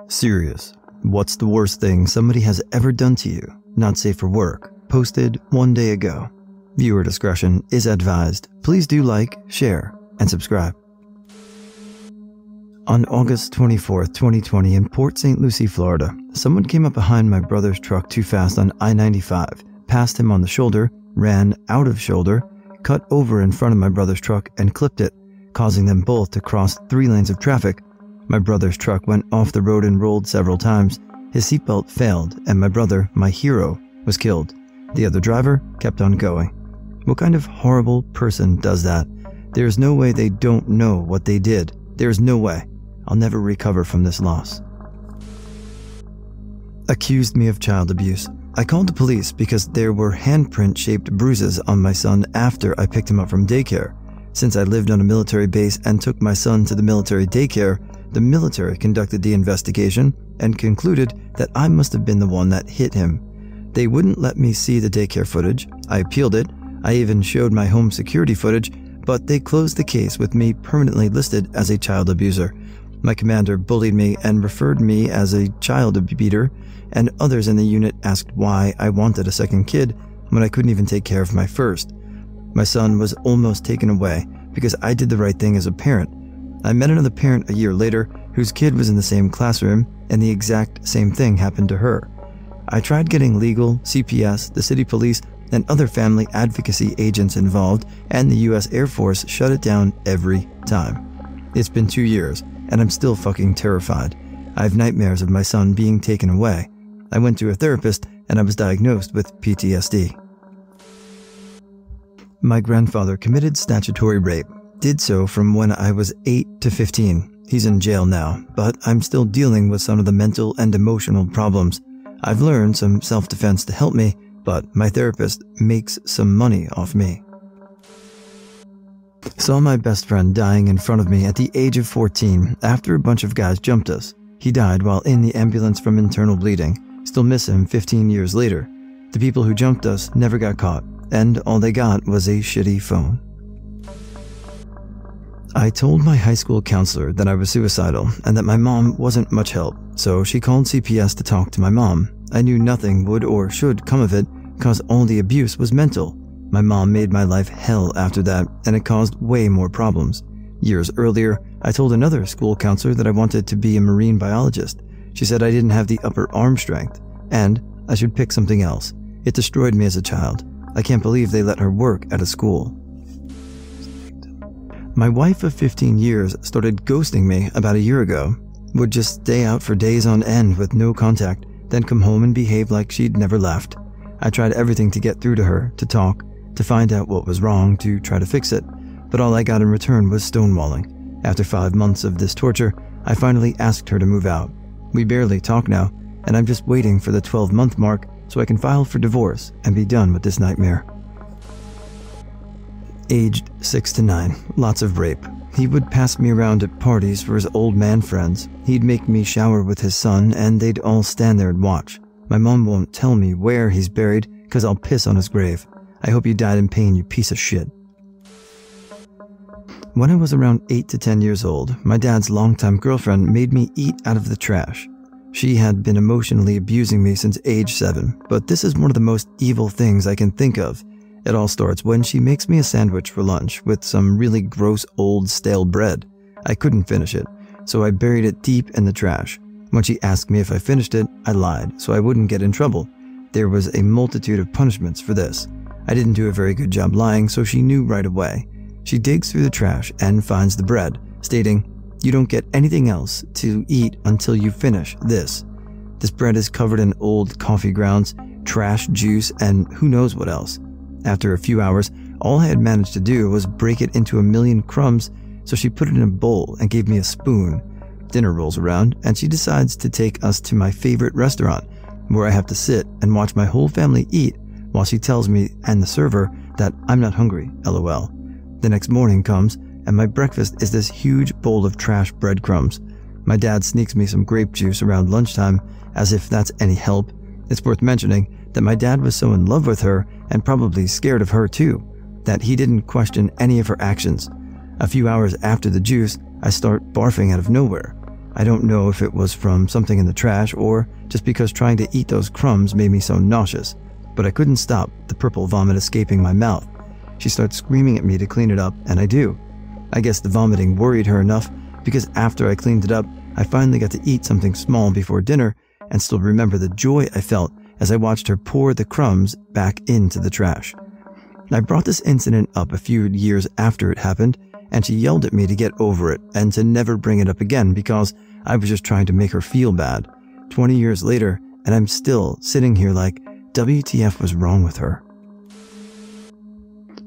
Serious. What's the worst thing somebody has ever done to you? Not safe for work. Posted 1 day ago. Viewer discretion is advised. Please do like, share, and subscribe. On August 24, 2020 in Port St. Lucie, Florida, someone came up behind my brother's truck too fast on I-95, passed him on the shoulder, ran out of shoulder, cut over in front of my brother's truck and clipped it, causing them both to cross 3 lanes of traffic. My brother's truck went off the road and rolled several times. His seatbelt failed, and my brother, my hero, was killed. The other driver kept on going. What kind of horrible person does that? There's no way they don't know what they did. There's no way. I'll never recover from this loss. Accused me of child abuse. I called the police because there were handprint-shaped bruises on my son after I picked him up from daycare. Since I lived on a military base and took my son to the military daycare, the military conducted the investigation and concluded that I must have been the one that hit him. They wouldn't let me see the daycare footage. I appealed it. I even showed my home security footage, but they closed the case with me permanently listed as a child abuser. My commander bullied me and referred me as a child beater, and others in the unit asked why I wanted a second kid when I couldn't even take care of my first. My son was almost taken away because I did the right thing as a parent. I met another parent a year later whose kid was in the same classroom, and the exact same thing happened to her. I tried getting legal, CPS, the city police, and other family advocacy agents involved, and the US Air Force shut it down every time. It's been 2 years, and I'm still fucking terrified. I have nightmares of my son being taken away. I went to a therapist, and I was diagnosed with PTSD. My grandfather committed statutory rape. Did so from when I was 8 to 15. He's in jail now, but I'm still dealing with some of the mental and emotional problems. I've learned some self-defense to help me, but my therapist makes some money off me. Saw my best friend dying in front of me at the age of 14 after a bunch of guys jumped us. He died while in the ambulance from internal bleeding. Still miss him 15 years later. The people who jumped us never got caught, and all they got was a shitty phone. I told my high school counselor that I was suicidal and that my mom wasn't much help, so she called CPS to talk to my mom. I knew nothing would or should come of it because all the abuse was mental. My mom made my life hell after that, and it caused way more problems. Years earlier, I told another school counselor that I wanted to be a marine biologist. She said I didn't have the upper arm strength, and I should pick something else. It destroyed me as a child. I can't believe they let her work at a school. My wife of 15 years started ghosting me about a year ago. Would just stay out for days on end with no contact, then come home and behave like she'd never left. I tried everything to get through to her, to talk, to find out what was wrong, to try to fix it, but all I got in return was stonewalling. After 5 months of this torture, I finally asked her to move out. We barely talk now, and I'm just waiting for the 12-month mark so I can file for divorce and be done with this nightmare. Aged 6 to 9, lots of rape. He would pass me around at parties for his old man friends. He'd make me shower with his son, and they'd all stand there and watch. My mom won't tell me where he's buried because I'll piss on his grave. I hope you died in pain, you piece of shit. When I was around 8 to 10 years old, my dad's longtime girlfriend made me eat out of the trash. She had been emotionally abusing me since age 7, but this is one of the most evil things I can think of. It all starts when she makes me a sandwich for lunch with some really gross old stale bread. I couldn't finish it, so I buried it deep in the trash. When she asked me if I finished it, I lied so I wouldn't get in trouble. There was a multitude of punishments for this. I didn't do a very good job lying, so she knew right away. She digs through the trash and finds the bread, stating, "You don't get anything else to eat until you finish this." This bread is covered in old coffee grounds, trash juice, and who knows what else. After a few hours, all I had managed to do was break it into a million crumbs, so she put it in a bowl and gave me a spoon. Dinner rolls around, and she decides to take us to my favorite restaurant, where I have to sit and watch my whole family eat while she tells me and the server that I'm not hungry, LOL. The next morning comes, and my breakfast is this huge bowl of trash breadcrumbs. My dad sneaks me some grape juice around lunchtime, as if that's any help. It's worth mentioning that my dad was so in love with her, and probably scared of her too, that he didn't question any of her actions. A few hours after the juice, I start barfing out of nowhere. I don't know if it was from something in the trash or just because trying to eat those crumbs made me so nauseous, but I couldn't stop the purple vomit escaping my mouth. She starts screaming at me to clean it up, and I do. I guess the vomiting worried her enough because after I cleaned it up, I finally got to eat something small before dinner and still remember the joy I felt as I watched her pour the crumbs back into the trash. I brought this incident up a few years after it happened, and she yelled at me to get over it and to never bring it up again because I was just trying to make her feel bad. 20 years later, and I'm still sitting here like, WTF was wrong with her?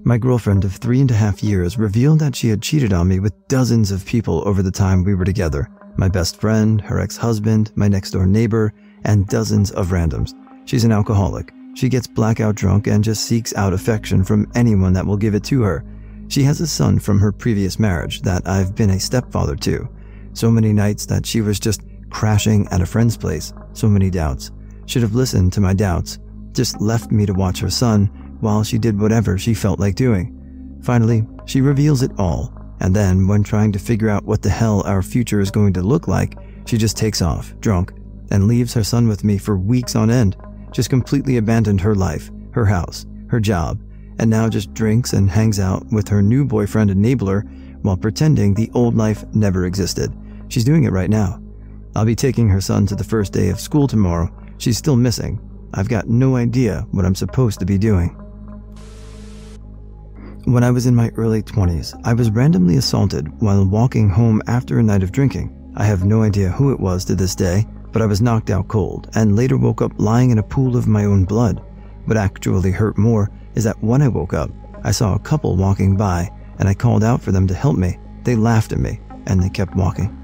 My girlfriend of 3.5 years revealed that she had cheated on me with dozens of people over the time we were together. My best friend, her ex-husband, my next-door neighbor, and dozens of randoms. She's an alcoholic. She gets blackout drunk and just seeks out affection from anyone that will give it to her. She has a son from her previous marriage that I've been a stepfather to. So many nights that she was just crashing at a friend's place. So many doubts. Should have listened to my doubts. Just left me to watch her son while she did whatever she felt like doing. Finally, she reveals it all. And then, when trying to figure out what the hell our future is going to look like, she just takes off, drunk, and leaves her son with me for weeks on end. Just completely abandoned her life, her house, her job, and now just drinks and hangs out with her new boyfriend enabler while pretending the old life never existed. She's doing it right now. I'll be taking her son to the first day of school tomorrow. She's still missing. I've got no idea what I'm supposed to be doing. When I was in my early 20s, I was randomly assaulted while walking home after a night of drinking. I have no idea who it was to this day, but I was knocked out cold and later woke up lying in a pool of my own blood. What actually hurt more is that when I woke up, I saw a couple walking by and I called out for them to help me. They laughed at me and they kept walking.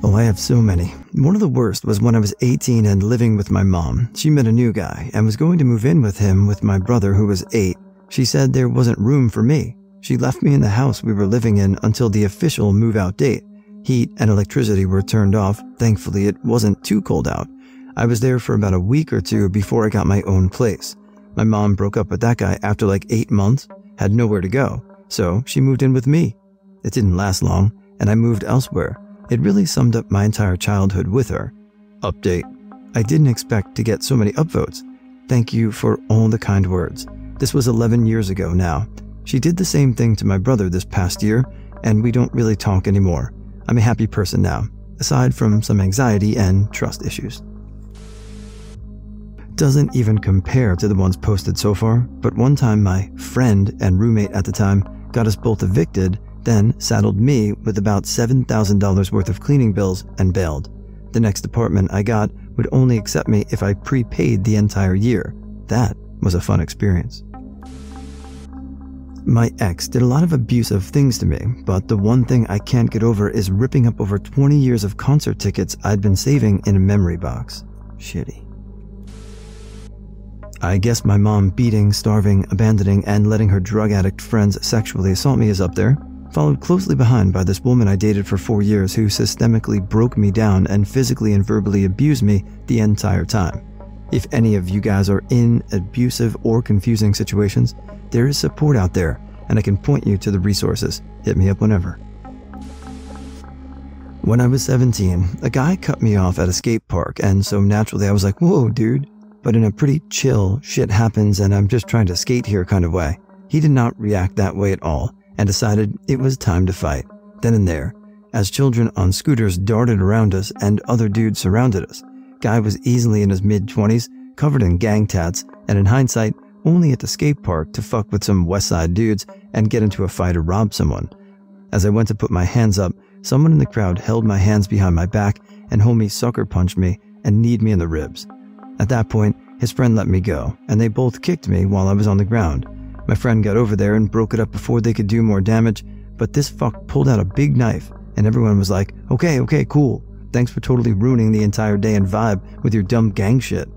Oh, I have so many. One of the worst was when I was 18 and living with my mom. She met a new guy and was going to move in with him with my brother who was 8. She said there wasn't room for me. She left me in the house we were living in until the official move-out date. Heat and electricity were turned off. Thankfully, it wasn't too cold out. I was there for about a week or two before I got my own place. My mom broke up with that guy after like 8 months, had nowhere to go, so she moved in with me. It didn't last long, and I moved elsewhere. It really summed up my entire childhood with her. Update. I didn't expect to get so many upvotes. Thank you for all the kind words. This was 11 years ago now. She did the same thing to my brother this past year, and we don't really talk anymore. I'm a happy person now, aside from some anxiety and trust issues. Doesn't even compare to the ones posted so far, but one time my friend and roommate at the time got us both evicted, then saddled me with about $7,000 worth of cleaning bills and bailed. The next apartment I got would only accept me if I prepaid the entire year. That was a fun experience. My ex did a lot of abusive things to me, but the one thing I can't get over is ripping up over 20 years of concert tickets I'd been saving in a memory box. Shitty. I guess my mom beating, starving, abandoning, and letting her drug addict friends sexually assault me is up there, followed closely behind by this woman I dated for 4 years who systemically broke me down and physically and verbally abused me the entire time. If any of you guys are in abusive or confusing situations, there is support out there, and I can point you to the resources. Hit me up whenever. When I was 17, a guy cut me off at a skate park, and so naturally I was like, whoa, dude. But in a pretty chill, shit happens and I'm just trying to skate here kind of way. He did not react that way at all, and decided it was time to fight. Then and there, as children on scooters darted around us and other dudes surrounded us. Guy was easily in his mid-20s, covered in gang tats, and in hindsight, only at the skate park to fuck with some West Side dudes and get into a fight or rob someone. As I went to put my hands up, someone in the crowd held my hands behind my back and homie sucker punched me and kneed me in the ribs. At that point, his friend let me go, and they both kicked me while I was on the ground. My friend got over there and broke it up before they could do more damage, but this fuck pulled out a big knife, and everyone was like, okay, cool. Thanks for totally ruining the entire day and vibe with your dumb gang shit.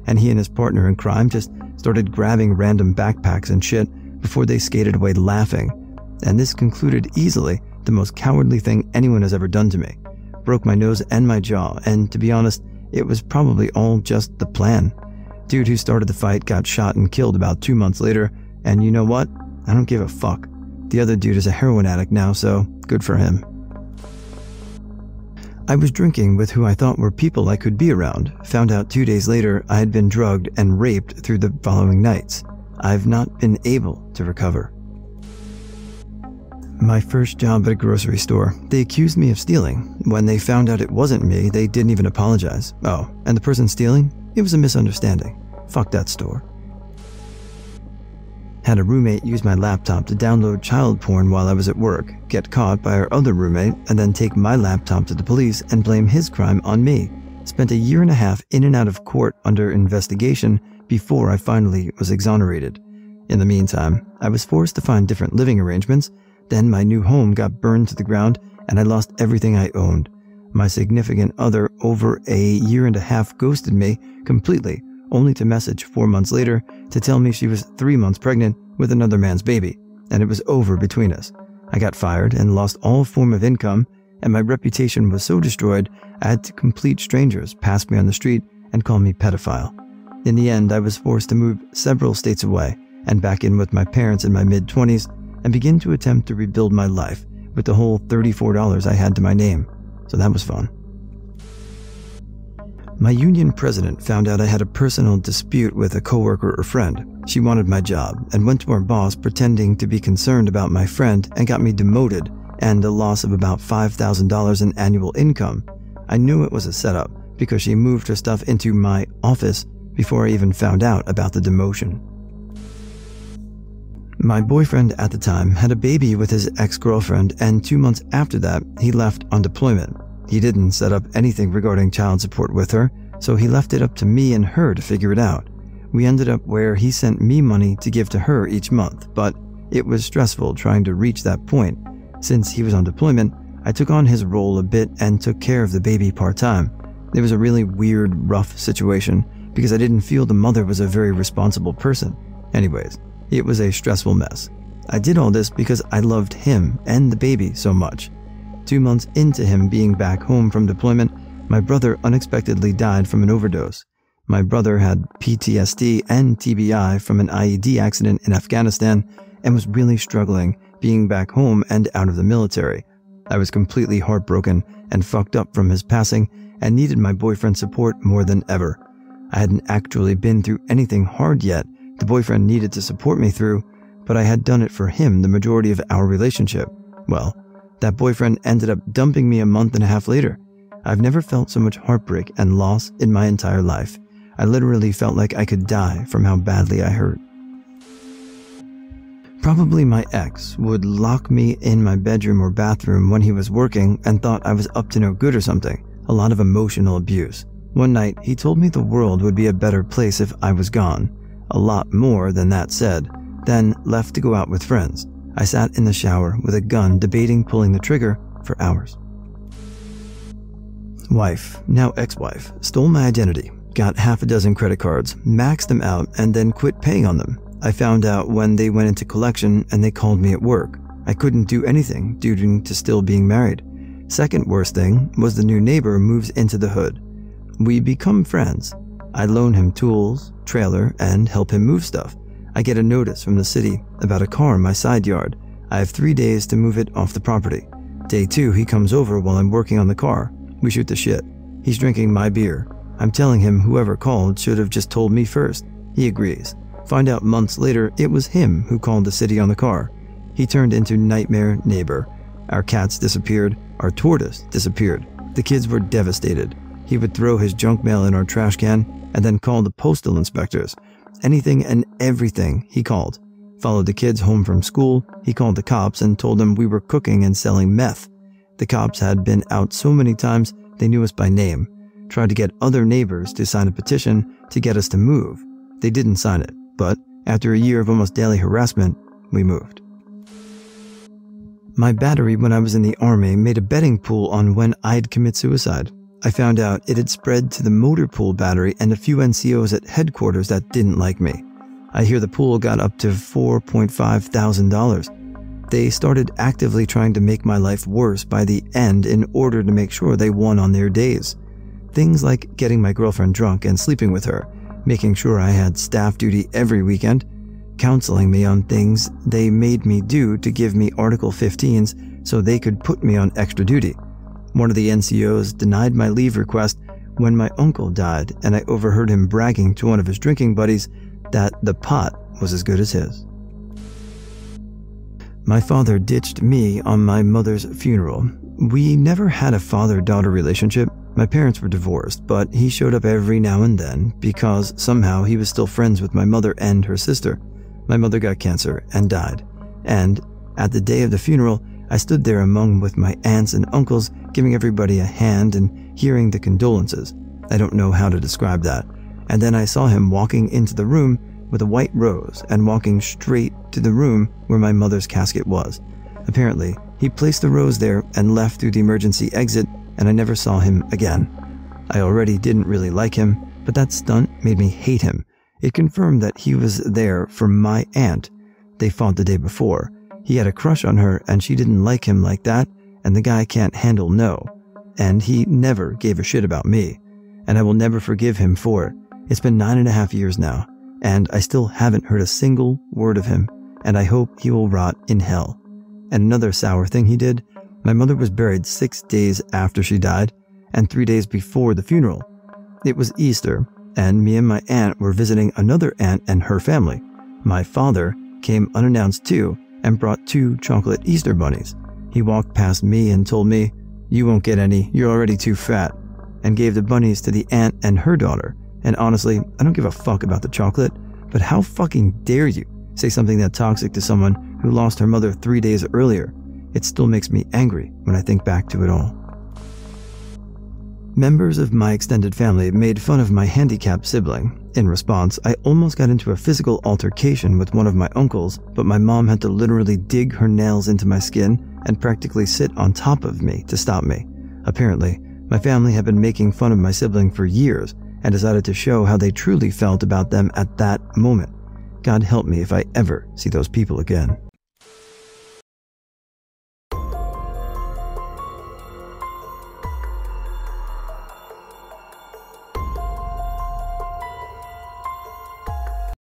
And he and his partner in crime just started grabbing random backpacks and shit before they skated away laughing. And this concluded easily the most cowardly thing anyone has ever done to me. Broke my nose and my jaw, and to be honest, it was probably all just the plan. Dude who started the fight got shot and killed about 2 months later, and you know what? I don't give a fuck. The other dude is a heroin addict now, so good for him. I was drinking with who I thought were people I could be around. Found out 2 days later I had been drugged and raped through the following nights. I've not been able to recover. My first job at a grocery store, they accused me of stealing. When they found out it wasn't me, they didn't even apologize. Oh, and the person stealing? It was a misunderstanding. Fuck that store. Had a roommate use my laptop to download child porn while I was at work, get caught by our other roommate, and then take my laptop to the police and blame his crime on me. Spent a year and a half in and out of court under investigation before I finally was exonerated. In the meantime, I was forced to find different living arrangements. Then my new home got burned to the ground and I lost everything I owned. My significant other over a year and a half ghosted me completely, only to message 4 months later to tell me she was 3 months pregnant with another man's baby, and it was over between us. I got fired and lost all form of income, and my reputation was so destroyed I had complete strangers pass me on the street and call me pedophile. In the end, I was forced to move several states away and back in with my parents in my mid-20s and begin to attempt to rebuild my life with the whole $34 I had to my name. So that was fun. My union president found out I had a personal dispute with a coworker or friend. She wanted my job and went to our boss pretending to be concerned about my friend and got me demoted and a loss of about $5,000 in annual income. I knew it was a setup because she moved her stuff into my office before I even found out about the demotion. My boyfriend at the time had a baby with his ex-girlfriend, and 2 months after that, he left on deployment. He didn't set up anything regarding child support with her, so he left it up to me and her to figure it out. We ended up where he sent me money to give to her each month, but it was stressful trying to reach that point. Since he was on deployment, I took on his role a bit and took care of the baby part-time. It was a really weird, rough situation because I didn't feel the mother was a very responsible person. Anyways, it was a stressful mess. I did all this because I loved him and the baby so much. 2 months into him being back home from deployment, my brother unexpectedly died from an overdose. My brother had PTSD and TBI from an IED accident in Afghanistan and was really struggling being back home and out of the military. I was completely heartbroken and fucked up from his passing and needed my boyfriend's support more than ever. I hadn't actually been through anything hard yet the boyfriend needed to support me through, but I had done it for him the majority of our relationship. Well, that boyfriend ended up dumping me a month and a half later. I've never felt so much heartbreak and loss in my entire life. I literally felt like I could die from how badly I hurt. Probably my ex would lock me in my bedroom or bathroom when he was working and thought I was up to no good or something. A lot of emotional abuse. One night, he told me the world would be a better place if I was gone. A lot more than that said, then left to go out with friends. I sat in the shower with a gun debating pulling the trigger for hours. Wife, now ex-wife, stole my identity, got half a dozen credit cards, maxed them out, and then quit paying on them. I found out when they went into collection and they called me at work. I couldn't do anything due to still being married. Second worst thing was the new neighbor moves into the hood. We become friends. I loan him tools, trailer, and help him move stuff. I get a notice from the city about a car in my side yard. I have 3 days to move it off the property. Day 2, he comes over while I'm working on the car. We shoot the shit. He's drinking my beer. I'm telling him whoever called should have just told me first. He agrees. Find out months later it was him who called the city on the car. He turned into nightmare neighbor. Our cats disappeared. Our tortoise disappeared. The kids were devastated. He would throw his junk mail in our trash can and then call the postal inspectors. Anything and everything he called. Followed the kids home from school. He called the cops and told them we were cooking and selling meth. The cops had been out so many times they knew us by name. Tried to get other neighbors to sign a petition to get us to move. They didn't sign it, but after a year of almost daily harassment, we moved. My battery when I was in the army made a betting pool on when I'd commit suicide. I found out it had spread to the motor pool battery and a few NCOs at headquarters that didn't like me. I hear the pool got up to $4.5 thousand. They started actively trying to make my life worse by the end in order to make sure they won on their days. Things like getting my girlfriend drunk and sleeping with her, making sure I had staff duty every weekend, counseling me on things they made me do to give me Article 15s so they could put me on extra duty. One of the NCOs denied my leave request when my uncle died, and I overheard him bragging to one of his drinking buddies that the pot was as good as his. My father ditched me on my mother's funeral. We never had a father-daughter relationship. My parents were divorced, but he showed up every now and then because somehow he was still friends with my mother and her sister. My mother got cancer and died, and at the day of the funeral, I stood there with my aunts and uncles, giving everybody a hand and hearing the condolences. I don't know how to describe that. And then I saw him walking into the room with a white rose and walking straight to the room where my mother's casket was. Apparently, he placed the rose there and left through the emergency exit, and I never saw him again. I already didn't really like him, but that stunt made me hate him. It confirmed that he was there for my aunt. They fought the day before. He had a crush on her and she didn't like him like that, and the guy can't handle no. And he never gave a shit about me. And I will never forgive him for it. It's been 9.5 years now, and I still haven't heard a single word of him, and I hope he will rot in hell. And another sour thing he did, my mother was buried 6 days after she died, and 3 days before the funeral. It was Easter, and me and my aunt were visiting another aunt and her family. My father came unannounced too, and brought 2 chocolate Easter bunnies. He walked past me and told me, "You won't get any, you're already too fat," and gave the bunnies to the aunt and her daughter. And honestly, I don't give a fuck about the chocolate, but how fucking dare you say something that toxic to someone who lost her mother 3 days earlier? It still makes me angry when I think back to it all. Members of my extended family made fun of my handicapped sibling. In response, I almost got into a physical altercation with one of my uncles, but my mom had to literally dig her nails into my skin and practically sit on top of me to stop me. Apparently, my family had been making fun of my sibling for years and decided to show how they truly felt about them at that moment. God help me if I ever see those people again.